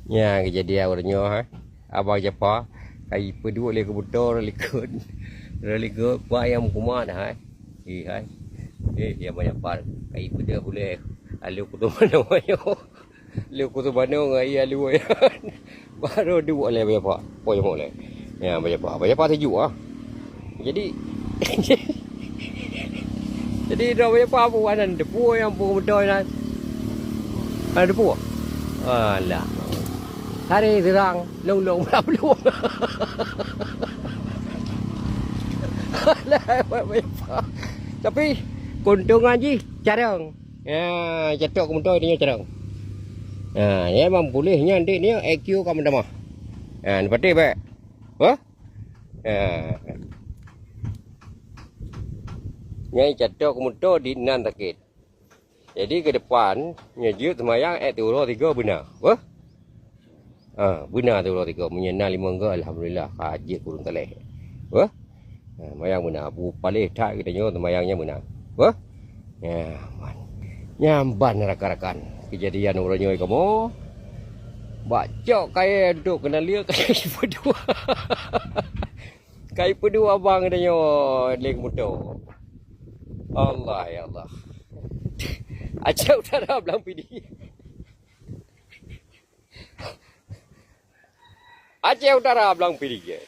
Nya kejadian orangnya ha. Abang Japa kai pedua le kebutor le ke bayam kuma dah hai. Hai. Ya banyak par kai pedua boleh alu kutu mana yo. Lu kutu mana ngai alu ya. Baru dua le banyak pak. Poi mo le. Ya banyak pak sejuk ah. Jadi jadi dah banyak pak buanan depu yang pun betul kan. Ada depu. Alah. Hari terang, long belum. Tapi keuntungan je carang. Ya, cetok kemudian dia carang. Ya, ni memang bolehnya nanti ni IQ kamu dah mah. Ya, ni pati baik. Hah? Ya. Ni cetok kemudian di nan takit. Jadi ke depan, nyejut semayang turun 3 benar. Hah? Benar tu orang tiga menyenang 5 enggak alhamdulillah hajat kurun teleh. Wah. Mayang benar bu palih tak kita nyo mayangnya benar. Wah. Ya, man. Nyamban rakan-rakan. Kejadian orangnya kamu. Bacok kai duk kena lia kai pedua. Kai pedua abang kita nyo leng motor. Allah ya Allah. Acau utara belang pidi. Aceh Utara belang pilih.